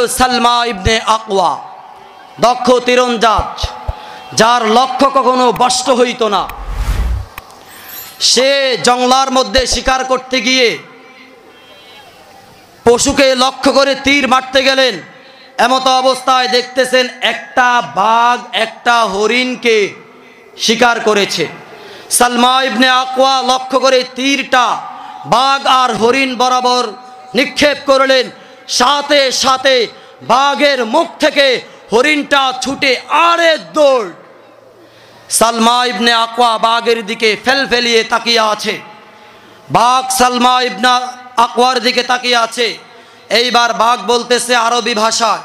হলো সালমা ইবনে আকওয়া, দক্ষ তীরন্দাজ, যার লক্ষ্য কখনো ভ্রষ্ট হইত না। সে জঙ্গলার মধ্যে শিকার করতে গিয়ে পশুকে লক্ষ্য করে তীর মারতে গেলেন। এমত অবস্থায় দেখতেছেন একটা বাঘ একটা হরিণকে শিকার করেছে। সালমা ইবনে আকওয়া লক্ষ্য করে তীরটা বাঘ আর হরিণ বরাবর নিক্ষেপ করলেন। সাথে সাথে বাঘের মুখ থেকে হরিণটা ছুটে আরে দৌড়। সালমা ইবনে আকওয়া বাঘের দিকে ফেলিয়ে তাকিয়ে আছে। বাঘ সালমা ইবনে আকওয়ার দিকে তাকিয়ে আছে। এইবার বাঘ বলতেছে আরবি ভাষায়,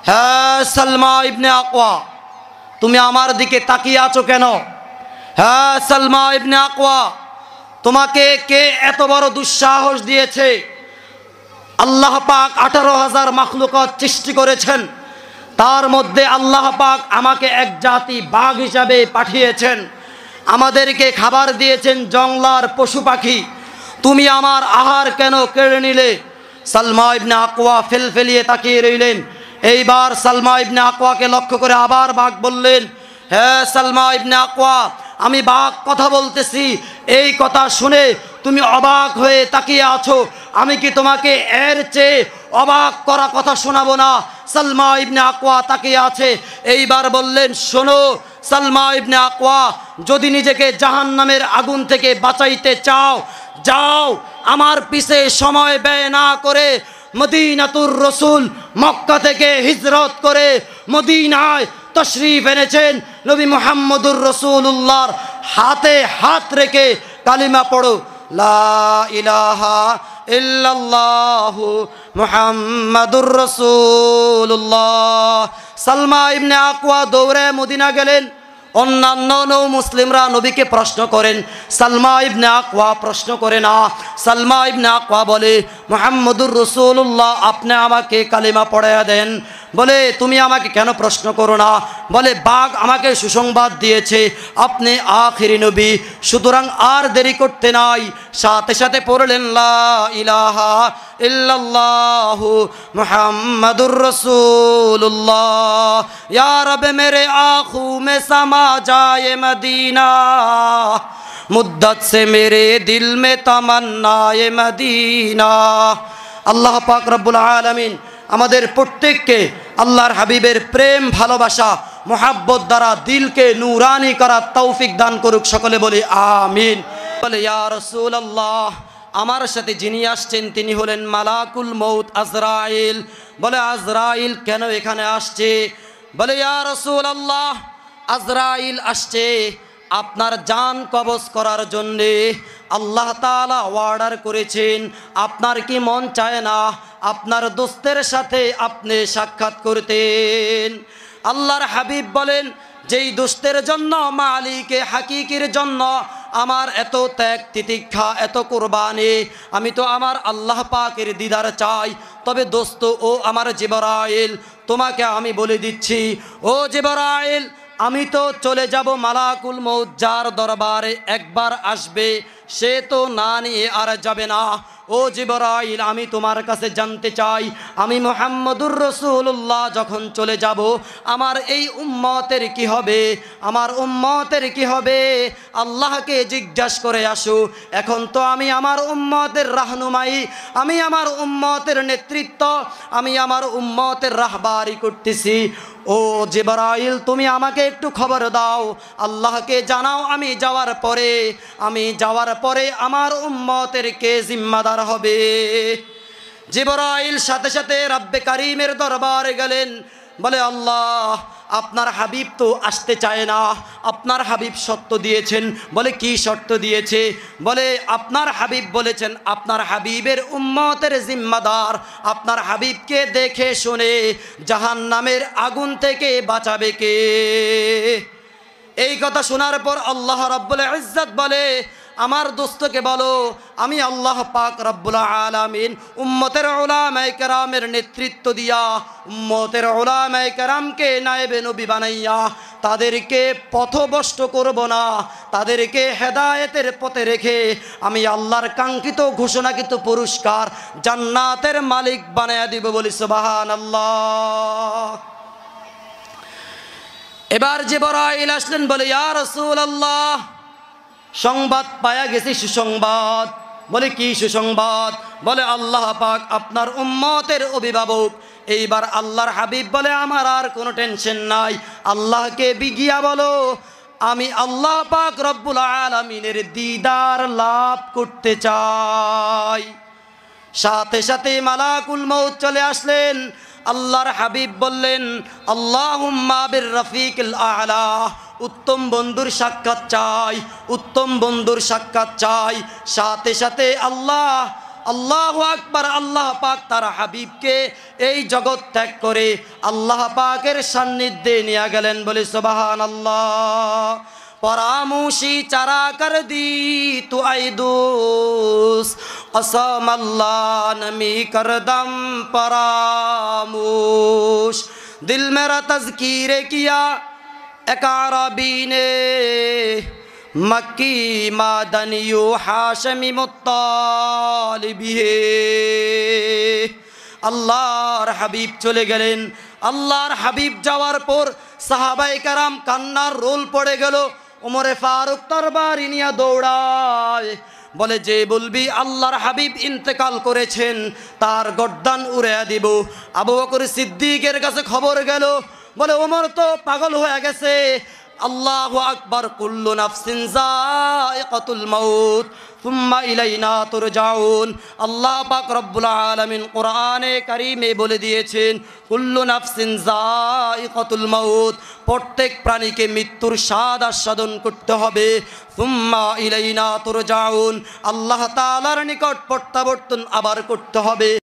হ্যাঁ সালমা ইবনে আকওয়া, তুমি আমার দিকে তাকিয়ে আছো কেন? হ্যাঁ সালমা ইবনে আকওয়া, তোমাকে কে এত বড় দুঃসাহস দিয়েছে? আল্লাহ পাক 18,000 মাখলুকাত সৃষ্টি করেছেন, তার মধ্যে আল্লাহ পাক আমাকে এক জাতি বাঘ হিসাবে পাঠিয়েছেন, আমাদেরকে খাবার দিয়েছেন জঙ্গলার পশু পাখি, তুমি আমার আহার কেন কেড়ে নিলে? সালমা ইবনে আকওয়া ফেলিয়ে তাকিয়ে রইলেন। এইবার সালমা ইবনে আকওয়াকে লক্ষ্য করে আবার বাঘ বললেন, হ্যাঁ সালমা ইবনে আকওয়া, আমি বাঘ কথা বলতেছি, এই কথা শুনে তুমি অবাক হয়ে তাকিয়ে আছো, আমি কি তোমাকে এর চেয়ে অবাক করা কথা শোনাবো না? সালমা ইবনে আকওয়া তাকিয়ে আছে। এইবার বললেন, শোনো সালমা ইবনে আকওয়া, যদি নিজেকে জাহান্নামের আগুন থেকে বাঁচাইতে চাও, যাও আমার পিছে সময় ব্যয় না করে মদিনাতুর রসুল মক্কা থেকে হিজরত করে মদিনায় তশরিফ এনেছেন। নবী মুহাম্মদুর রাসূলুল্লাহর হাতে হাত রেখে কালিমা পড়ো, লা ইলাহা ইল্লাল্লাহু মুহাম্মাদুর রাসূলুল্লাহ। সালমা ইবনে আকওয়া দৌড়ে মদিনা গেলেন। অন্যান্য নৌ মুসলিমরা নবীকে প্রশ্ন করেন, সালমা ইবনে আকওয়া প্রশ্ন করে না। সালমা ইবনে আকওয়া বলে, মুহাম্মদুর রাসূলুল্লাহ, আপনি আমাকে কালিমা পড়াইয়া দেন। বলে, তুমি আমাকে কেন প্রশ্ন করো না? বলে, বাঘ আমাকে সুসংবাদ দিয়েছে আপনি আখিরি নবী, সুতরাং আর দেরি করতে নাই। সাথে সাথে পড়লেন, লা ইলাহা ইল্লাল্লাহু মুহাম্মাদুর রাসূলুল্লাহ। ইয়া রব মেরে আঁখু মে সমা जाए मदीना, मुद्दत से मेरे दिल में तमन्नाए मदीना। আল্লাহ পাক রব্বুল আলামিন আমাদের প্রত্যেককে আল্লাহর হাবিবের প্রেম ভালোবাসা মোহাব্বত দ্বারা দিলকে নূরানি করার তৌফিক দান করুক। সকলে বলি আমিন। বলে, ইয়া রাসূলুল্লাহ, আমার সাথে যিনি আসছেন তিনি হলেন মালাকুল মউত আজরাইল। বলে, আজরাইল কেন এখানে আসছে? বলে, ইয়া রাসূলুল্লাহ, আজরাইল আসছে আপনার জান কবজ করার জন্যে। আল্লাহ তাআলা অর্ডার করেছেন, আপনার কি মন চায় না আপনার দোস্তের সাথে আপনি সাক্ষাৎ করতেন? আল্লাহর হাবিব বলেন, যেই দোস্তের জন্য মালিকে হাকিকির জন্য আমার এত ত্যাগ তিতিক্ষা এত কুরবানি, আমি তো আমার আল্লাহ পাকের দিদার চাই। তবে দোস্ত ও আমার জিবরাইল, তোমাকে আমি বলে দিচ্ছি, ও জিবরাইল, আমি তো চলে যাব মালাকুল মউত যার দরবারে একবার আসবে, সে তো না নিয়ে আর যাবে না। ও জিবরাইল, আমি তোমার কাছে জানতে চাই, আমি মুহাম্মদুর রাসূলুল্লাহ যখন চলে যাব আমার এই উম্মতের কি হবে? আমার উম্মতের কি হবে? আল্লাহকে জিজ্ঞাসা করে আসো। এখন তো আমি আমার উম্মতের রাহনুমাই, আমি আমার উম্মতের নেতৃত্ব, আমি আমার উম্মতের রাহবারি করতেছি। ও জিবরাইল, তুমি আমাকে একটু খবর দাও, আল্লাহকে জানাও আমি যাওয়ার পরে আমার উম্মতের কে জিম্মাদার হবে? জিবরাইল সাথে সাথে রব্বে কারীমের দরবারে গেলেন। বলে, আল্লাহ, আপনার হাবিব তো আসতে চায় না, আপনার হাবিব শর্ত দিয়েছেন। বলে, কি শর্ত দিয়েছে? বলে, আপনার হাবিব বলেছেন আপনার হাবিবের উম্মতের জিম্মাদার আপনার হাবিবকে দেখে শুনে জাহান্নামের আগুন থেকে বাঁচাবে কে? এই কথা শোনার পর আল্লাহ রাব্বুল ইজ্জত বলে, আমার দোস্তকে বলো, আমি আল্লাহ পাক রব্বুল আলামিন উম্মতের উলামায়ে কেরামের নেতৃত্ব দিয়া, উম্মতের উলামায়ে কেরামকে নায়েবে নবী বানাইয়া তাদেরকে পথভ্রষ্ট করব না, তাদেরকে হেদায়েতের পথে রেখে আমি আল্লাহর কাঙ্ক্ষিত ঘোষণাকৃত পুরস্কার জান্নাতের মালিক বানায়া দিব, বলি সুবহানাল্লাহ। এবার জিবরাইল আসলেন, বলে ইয়া রাসূলুল্লাহ, সংবাদ পায়া গেছি, সুসংবাদ। বলে কি সুসংবাদ? বলে আল্লাহ পাক আপনার উম্মতের অভিভাবক। এইবার আল্লাহর হাবিব বলে আমার আর কোনো টেনশন নাই, আল্লাহকে বিগিয়া বলো আমি আল্লাহ পাক রব্বুল আলামিনের দিদার লাভ করতে চাই। সাথে সাথে মালাকুল মউত চলে আসলেন। আল্লাহর হাবিব বললেন আল্লাহুম্মা বির রফিকিল আ'লা, উত্তম বন্ধুর সাক্ষাৎ চাই, উত্তম বন্ধুর সাক্ষাৎ চাই। সাথে সাথে আল্লাহু আকবার, আল্লাহ পাক তার হাবিবকে এই জগৎ ত্যাগ করে আল্লাহ পাকের সান্নিধ্যে নিয়ে গেলেন, বলে সুবহানাল্লাহ। পরামুশি চারা কর দি তু আইদুস, কসম আল্লাহ নমি করদম পরামুশ। দিল মেরা তজকিরে কিয়া এক আরবী নে, মক্কি মাদানিয়ু হাশমি মুত্তালিবি হে। আল্লাহর হাবিব চলে গেলেন। আল্লাহর হাবিব যাওয়ার পর সাহাবায়ে কেরাম কান্নার রোল পড়ে গেল। ওমরে ফারুক তার বাড়ি নিয়ে দৌড়ায়, বলে যে বলবি আল্লাহর হাবিব ইন্তেকাল করেছেন তার গর্দান উড়াইয়া দিব। আবু বকর সিদ্দিকের কাছে খবর গেল, বলে ওমর তো পাগল হয়ে গেছে। আল্লাহু আকবার, কুল্লু নাফসিন যায়িকাতুল মাউত সুম্মা ইলাইনা তুরজাউন। আল্লাহ পাক রব্বুল আলামিন কোরআনে কারীমে বলে দিয়েছেন কুল্লু নাফসিন যায়িকাতুল মাউত, প্রত্যেক প্রাণীকে মৃত্যুর স্বাদ আস্বাদন করতে হবে। সুম্মা ইলাইনা তুরজাউন, আল্লাহ তাআলার নিকট প্রত্যাবর্তন আবার করতে হবে।